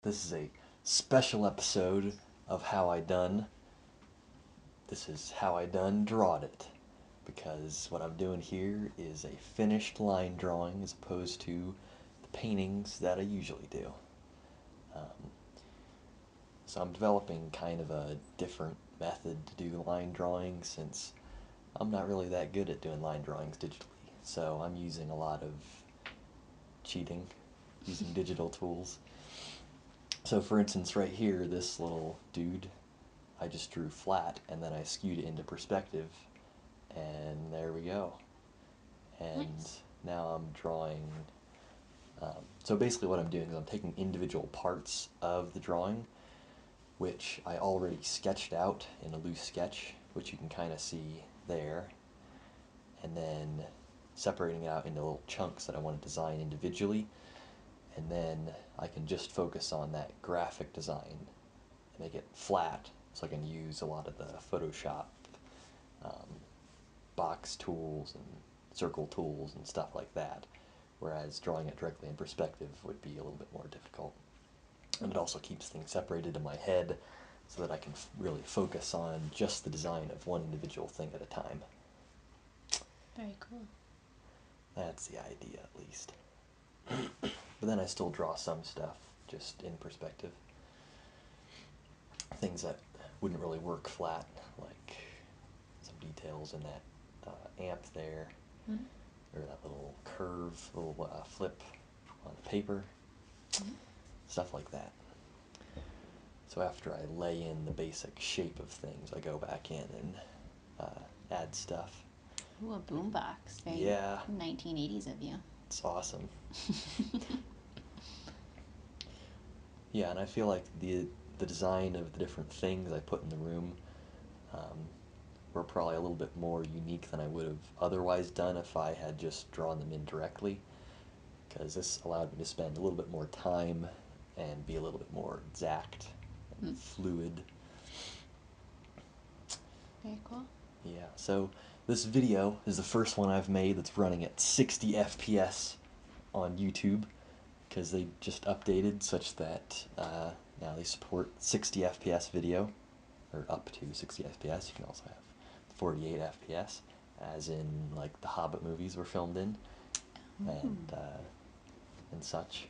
This is a special episode of How I Done. This is how I done drawed it. Because what I'm doing here is a finished line drawing as opposed to the paintings that I usually do. So I'm developing kind of a different method to do line drawing since I'm not really that good at doing line drawings digitally. So I'm using a lot of cheating, using digital tools. So for instance, right here, this little dude, I just drew flat and then I skewed it into perspective, and there we go. And Nice. now I'm drawing, so basically what I'm doing is I'm taking individual parts of the drawing, which I already sketched out in a loose sketch, which you can kind of see there, and then separating it out into little chunks that I want to design individually, and then I can just focus on that graphic design and make it flat, so I can use a lot of the Photoshop box tools and circle tools and stuff like that, whereas drawing it directly in perspective would be a little bit more difficult. And it also keeps things separated in my head so that I can really focus on just the design of one individual thing at a time. Very cool. That's the idea, at least. But then I still draw some stuff just in perspective. Things that wouldn't really work flat, like some details in that amp there, or that little curve, little flip on the paper, stuff like that. So after I lay in the basic shape of things, I go back in and add stuff. Ooh, a boombox. Very Yeah. 1980s of you. It's awesome. Yeah, and I feel like the design of the different things I put in the room were probably a little bit more unique than I would have otherwise done if I had just drawn them in directly, because this allowed me to spend a little bit more time and be a little bit more exact and fluid. Very cool. Yeah, so this video is the first one I've made that's running at 60 FPS on YouTube, because they just updated such that now they support 60 FPS video, or up to 60 FPS. You can also have 48 FPS, as in like the Hobbit movies were filmed in, and such.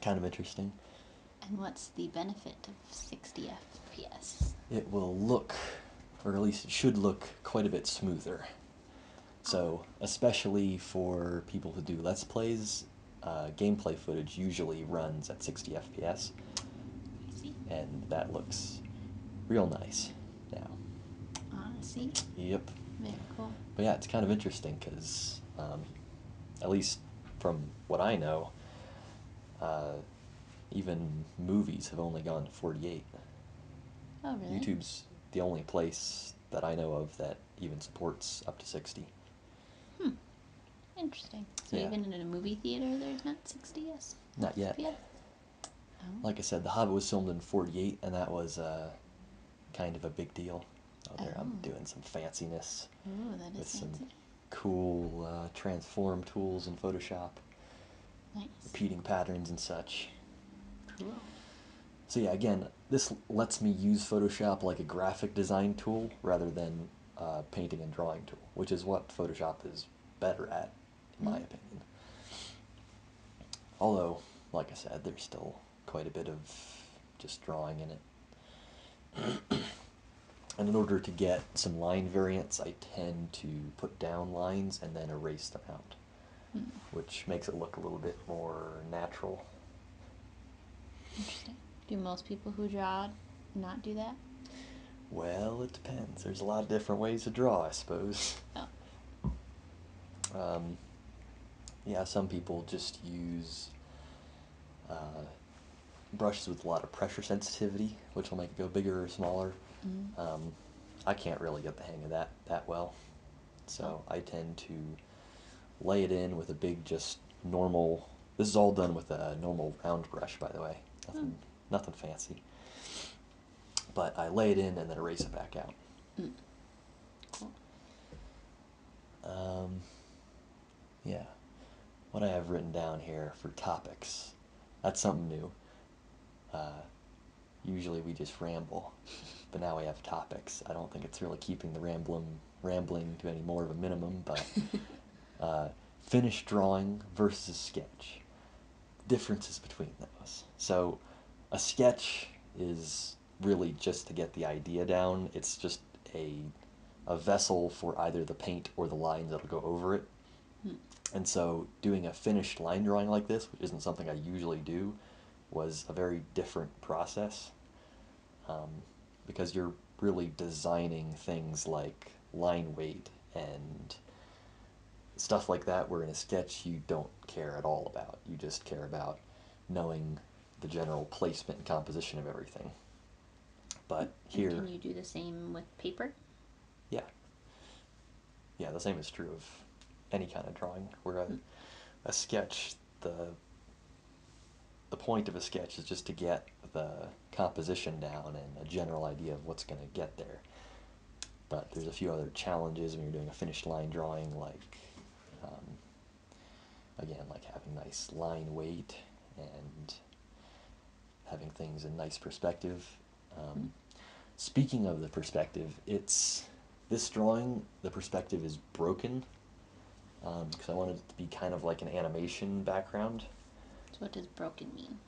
Kind of interesting. And what's the benefit of 60 FPS? It will look, or at least it should look, quite a bit smoother. So, especially for people who do Let's Plays, gameplay footage usually runs at 60 FPS, I see. and that looks real nice now. See? Yep. Very cool. But yeah, it's kind of interesting because, at least from what I know, even movies have only gone to 48. Oh, really? YouTube's the only place that I know of that even supports up to 60. Interesting. So Yeah. even in a movie theater, there's not 60 FPS? Not yet. Oh. Like I said, The Hobbit was filmed in 48, and that was kind of a big deal. Oh, there I'm doing some fanciness Ooh, that with is some fancy. cool transform tools in Photoshop, Nice. repeating patterns and such. Cool. So yeah, again, this lets me use Photoshop like a graphic design tool rather than a painting and drawing tool, which is what Photoshop is better at, in my opinion. Although, like I said, there's still quite a bit of just drawing in it. And in order to get some line variants, I tend to put down lines and then erase them out, which makes it look a little bit more natural. Interesting. Do most people who draw not do that? Well, it depends. There's a lot of different ways to draw, I suppose. Oh. Yeah, some people just use brushes with a lot of pressure sensitivity, which will make it go bigger or smaller. I can't really get the hang of that well, so I tend to lay it in with a big, just normal. This is all done with a normal round brush, by the way. Nothing fancy. But I lay it in and then erase it back out. Cool. Yeah. What I have written down here for topics, that's something new. Usually we just ramble, but now we have topics. I don't think it's really keeping the rambling to any more of a minimum, but finished drawing versus sketch. Differences between those. So a sketch is really just to get the idea down. It's just a vessel for either the paint or the lines that'll go over it. And so doing a finished line drawing like this, which isn't something I usually do, was a very different process, because you're really designing things like line weight and stuff like that, where in a sketch you don't care at all about. You just care about knowing the general placement and composition of everything. But here... And can you do the same with paper? Yeah. Yeah, the same is true of any kind of drawing, where a sketch, the point of a sketch is just to get the composition down and a general idea of what's going to get there. But there's a few other challenges when you're doing a finished line drawing, like, again, like having nice line weight and having things in nice perspective. Speaking of the perspective, this drawing, the perspective is broken, because I wanted it to be kind of like an animation background. So what does broken mean?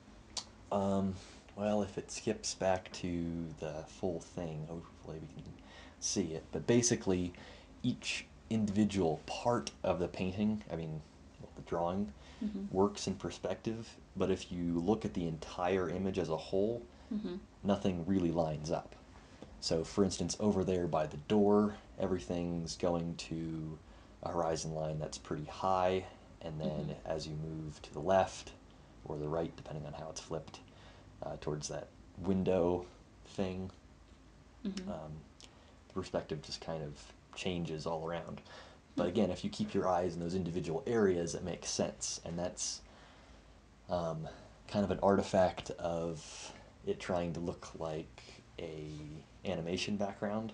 Well, if it skips back to the full thing, hopefully we can see it. But basically, each individual part of the painting, the drawing, works in perspective. But if you look at the entire image as a whole, nothing really lines up. So, for instance, over there by the door, everything's going to a horizon line that's pretty high, and then as you move to the left or the right, depending on how it's flipped, towards that window thing, the perspective just kind of changes all around. But again, if you keep your eyes in those individual areas, it makes sense, and that's kind of an artifact of it trying to look like a animation background.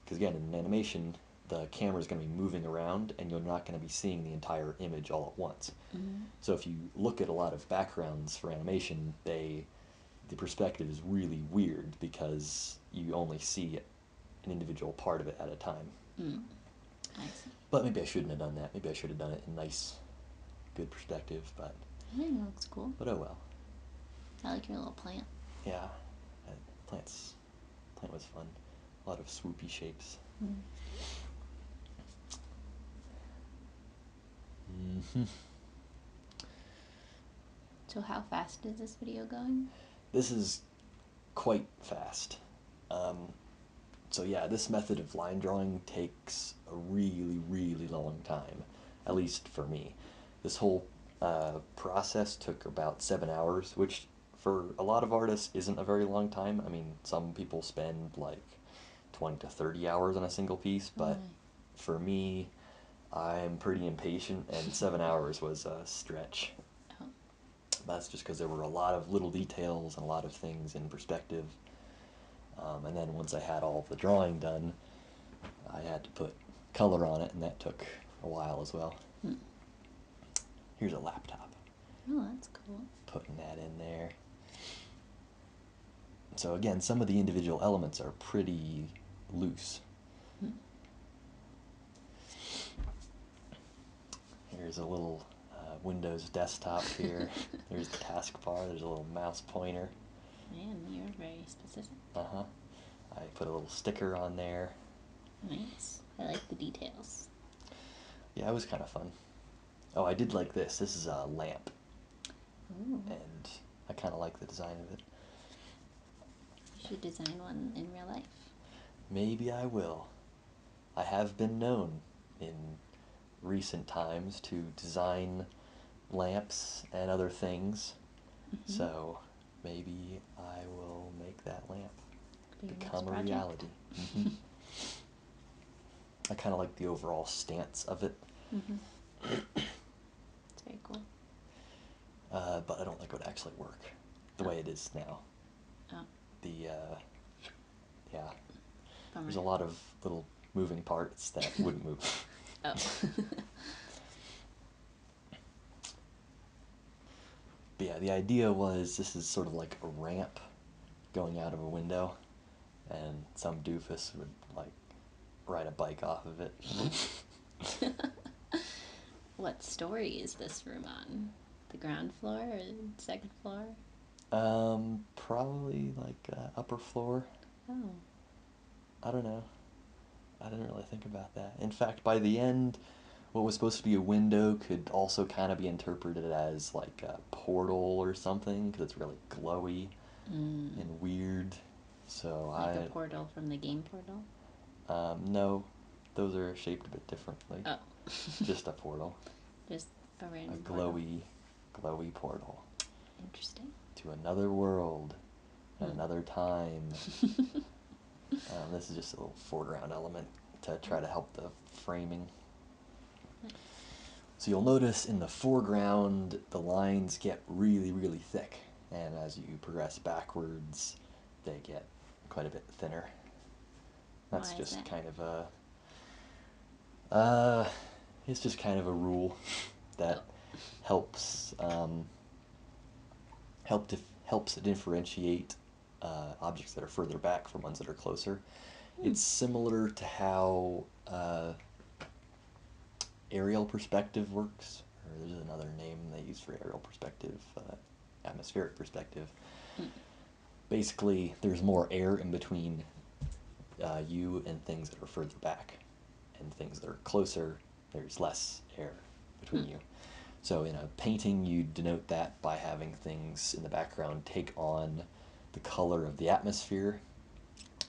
Because again, in an animation, the camera is going to be moving around, and you're not going to be seeing the entire image all at once. So if you look at a lot of backgrounds for animation, the perspective is really weird because you only see an individual part of it at a time. I see. But maybe I shouldn't have done that. Maybe I should have done it in nice, good perspective. But I think it looks cool. oh well. I like your little plant. Yeah, plant was fun. A lot of swoopy shapes. So how fast is this video going? This is quite fast. So yeah, this method of line drawing takes a really, really long time, at least for me. This whole process took about 7 hours, which for a lot of artists isn't a very long time. Some people spend like 20 to 30 hours on a single piece, but for me, I'm pretty impatient, and 7 hours was a stretch. Oh. That's just because there were a lot of little details and a lot of things in perspective. And then once I had all the drawing done, I had to put color on it, and that took a while as well. Here's a laptop. Oh, that's cool. Putting that in there. So again, some of the individual elements are pretty loose. Here's a little Windows desktop here. There's the taskbar. There's a little mouse pointer. Man, you're very specific. I put a little sticker on there. Nice. I like the details. Yeah, it was kind of fun. Oh, I did like this. This is a lamp. Ooh. And I kind of like the design of it. You should design one in real life. Maybe I will. I have been known in recent times to design lamps and other things. So maybe I will make that lamp become a reality. I kind of like the overall stance of it. It's very cool. But I don't think it would actually work the way it is now. Oh. Yeah. Bummer. There's a lot of little moving parts that wouldn't move. Oh. But yeah, the idea was this is sort of like a ramp going out of a window, and some doofus would like ride a bike off of it. What story is this room on? The ground floor or second floor? Probably like upper floor. Oh. I don't know. I didn't really think about that. In fact, by the end, what was supposed to be a window could also kind of be interpreted as like a portal or something, because it's really glowy and weird. So Like a portal from the game Portal? no, those are shaped a bit differently. Oh. Just a portal. Just a A random glowy portal. Interesting. To another world, another time. This is just a little foreground element to try to help the framing. Nice. So you'll notice in the foreground the lines get really, really thick, and as you progress backwards, they get quite a bit thinner. That's Why is just that? kind of it's just kind of a rule that helps helps differentiate objects that are further back from ones that are closer. It's similar to how aerial perspective works, or there's another name they use for aerial perspective, atmospheric perspective. Basically, there's more air in between you and things that are further back, and things that are closer, there's less air between you. So in a painting, you denote that by having things in the background take on the color of the atmosphere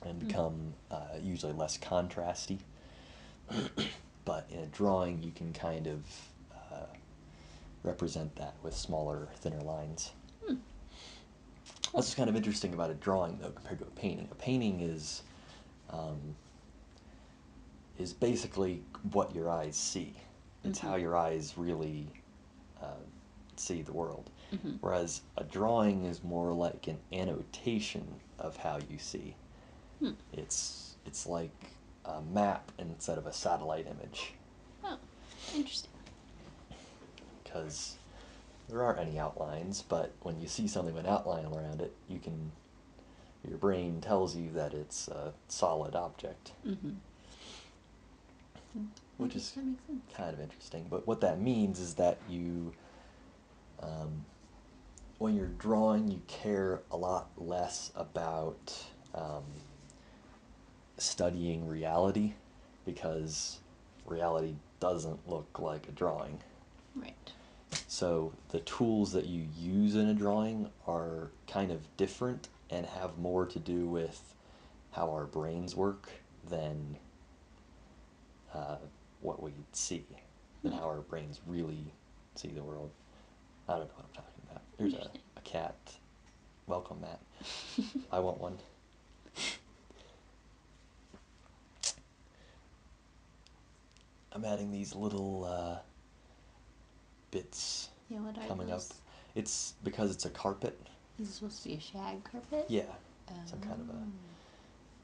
and become usually less contrasty. But in a drawing, you can kind of represent that with smaller, thinner lines. Cool. That's what's kind of interesting about a drawing, though, compared to a painting. A painting is basically what your eyes see. It's how your eyes really see the world. Whereas a drawing is more like an annotation of how you see. It's like a map instead of a satellite image. Oh, interesting. Because there aren't any outlines, but when you see something with an outline around it, your brain tells you that it's a solid object. Which is That makes sense. kind of interesting. But what that means is that when you're drawing, you care a lot less about studying reality, because reality doesn't look like a drawing. Right. So the tools that you use in a drawing are kind of different and have more to do with how our brains work than what we see, than how our brains really see the world. I don't know what I'm talking about. There's a cat. Welcome, Matt. I want one. I'm adding these little bits Yeah, what are coming up. those? It's because it's a carpet. Is it supposed to be a shag carpet? Yeah. Some kind of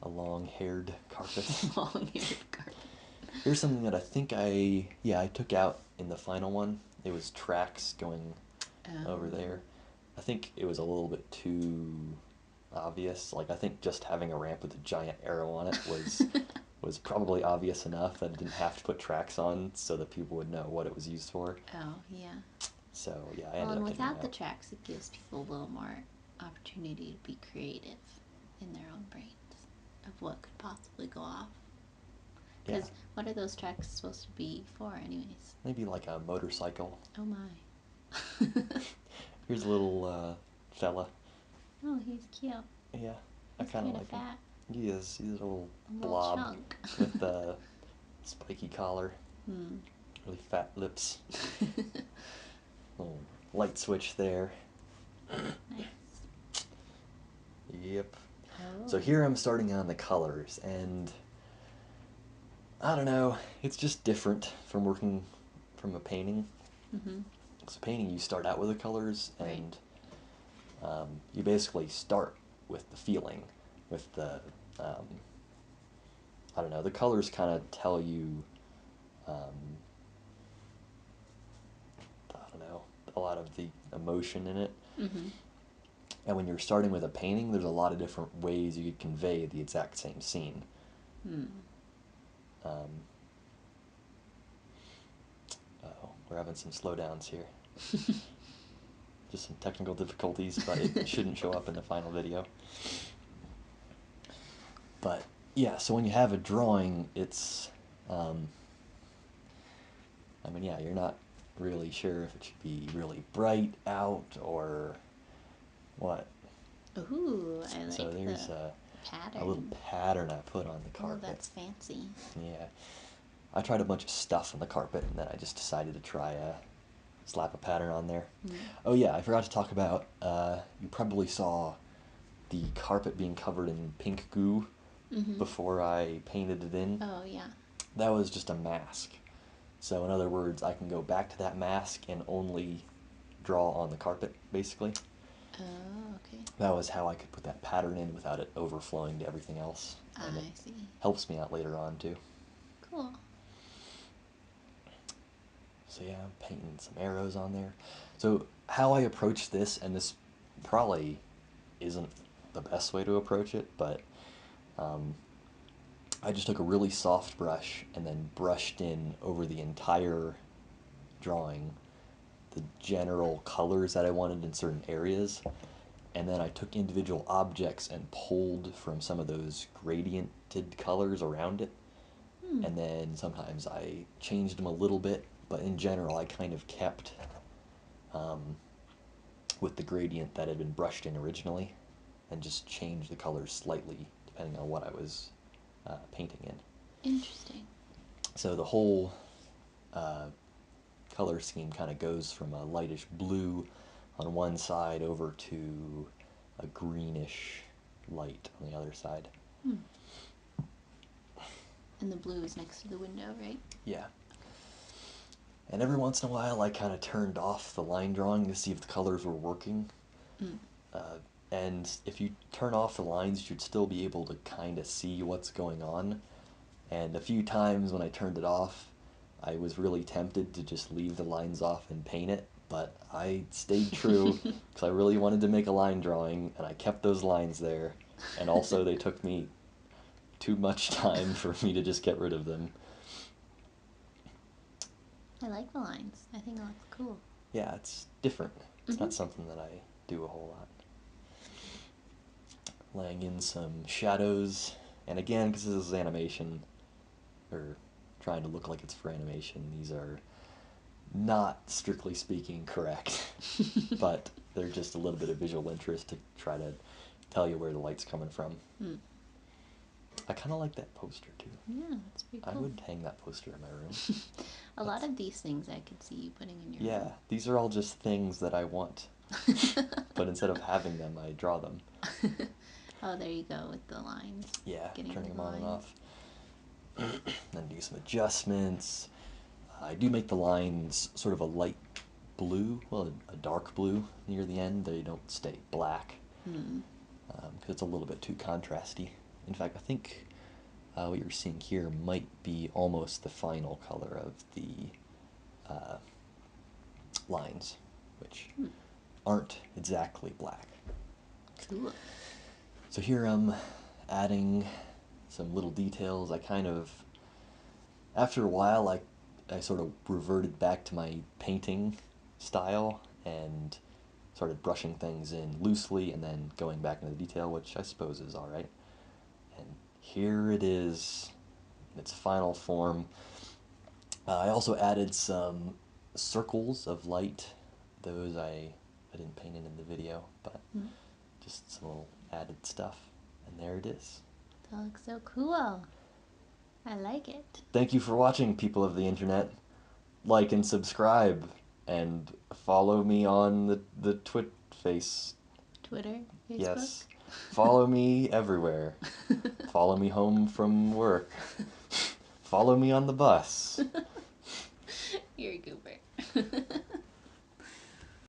a long-haired carpet. Long-haired carpet. Here's something that I think I took out in the final one. It was tracks going over there. I think it was a little bit too obvious. Like, I think just having a ramp with a giant arrow on it was probably obvious enough that it didn't have to put tracks on so that people would know what it was used for. Oh, yeah. So, yeah, I Well, ended and up taking it without the out. tracks, it gives people a little more opportunity to be creative in their own brains of what could possibly go off. Yeah. Because what are those tracks supposed to be for, anyways? Maybe like a motorcycle. Oh my. Here's a little fella. Oh, he's cute. Yeah, I He's kind of kind of like him. fat. He is. He's a little A little blob chunk. with a spiky collar, really fat lips. Little light switch there. Nice. Yep. Oh. So here I'm starting on the colors, and I don't know, it's just different from working from a painting. It's a painting, you start out with the colors, and you basically start with the feeling, with the, I don't know, the colors kind of tell you, I don't know, a lot of the emotion in it. And when you're starting with a painting, there's a lot of different ways you could convey the exact same scene. Um, uh-oh, we're having some slowdowns here. Just some technical difficulties, but it shouldn't show up in the final video. But yeah, so when you have a drawing, it's, I mean, yeah, you're not really sure if it should be really bright out or what. Ooh, I like So there's the a little pattern. pattern I put on the Oh, carpet. that's fancy. Yeah. I tried a bunch of stuff on the carpet, and then I just decided to try slap a pattern on there. Oh yeah, I forgot to talk about, you probably saw the carpet being covered in pink goo before I painted it in. Oh, yeah. That was just a mask. So in other words, I can go back to that mask and only draw on the carpet, basically. Oh, okay. That was how I could put that pattern in without it overflowing to everything else. And it I see. helps me out later on, too. Cool. So yeah, I'm painting some arrows on there. So how I approach this, and this probably isn't the best way to approach it, but I just took a really soft brush and then brushed in over the entire drawing the general colors that I wanted in certain areas. And then I took individual objects and pulled from some of those gradiented colors around it. And then sometimes I changed them a little bit, but in general I kind of kept with the gradient that had been brushed in originally and just changed the colors slightly depending on what I was painting in. Interesting. So the whole color scheme kind of goes from a lightish blue on one side over to a greenish light on the other side. And the blue is next to the window, right? Yeah. And every once in a while I kind of turned off the line drawing to see if the colors were working. And if you turn off the lines, you should still be able to kind of see what's going on. And a few times when I turned it off, I was really tempted to just leave the lines off and paint it, but I stayed true because I really wanted to make a line drawing, and I kept those lines there. And also they took me too much time for me to just get rid of them. I like the lines. I think it looks cool. Yeah, it's different. It's not something that I do a whole lot. Laying in some shadows, and again, because this is animation, or trying to look like it's for animation, these are not strictly speaking correct, but they're just a little bit of visual interest to try to tell you where the light's coming from. I kind of like that poster too. Yeah, that's pretty cool. I would hang that poster in my room. A lot of these things I could see you putting in your Yeah, room. these are all just things that I want, but instead of having them, I draw them. Oh, there you go with the lines. Yeah, Getting turning the them on and lines. off. Then do some adjustments. I do make the lines sort of a light blue, well, a dark blue near the end. They don't stay black because it's a little bit too contrasty. In fact, I think what you're seeing here might be almost the final color of the lines, which aren't exactly black. Cool. So here I'm adding some little details. I kind of, after a while, I sort of reverted back to my painting style and started brushing things in loosely and then going back into the detail, which I suppose is alright. And here it is in its final form. I also added some circles of light. Those I didn't paint in the video, but just some little added stuff. And there it is. That looks so cool. I like it. Thank you for watching, people of the internet. Like and subscribe, and follow me on the face. Twitter, Facebook. Yes. Follow me everywhere. Follow me home from work. Follow me on the bus. You're a goober.